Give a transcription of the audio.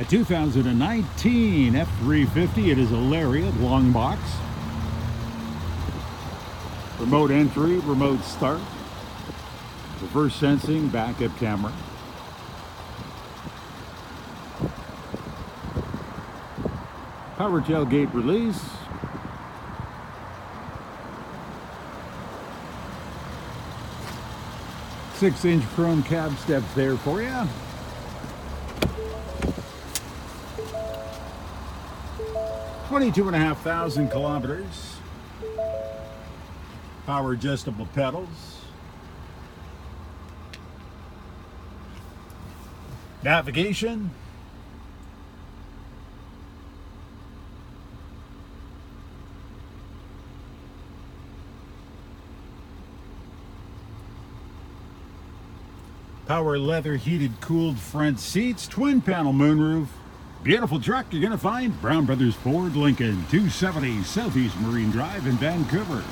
A 2019 F-350. It is a Lariat long box. Remote entry, remote start. Reverse sensing, backup camera. Power tailgate release. Six-inch chrome cab steps there for you. $22,500 kilometers. Power adjustable pedals. Navigation. Power leather heated cooled front seats. Twin panel moonroof. Beautiful truck you're going to find Brown Brothers Ford Lincoln, 270 Southeast Marine Drive in Vancouver.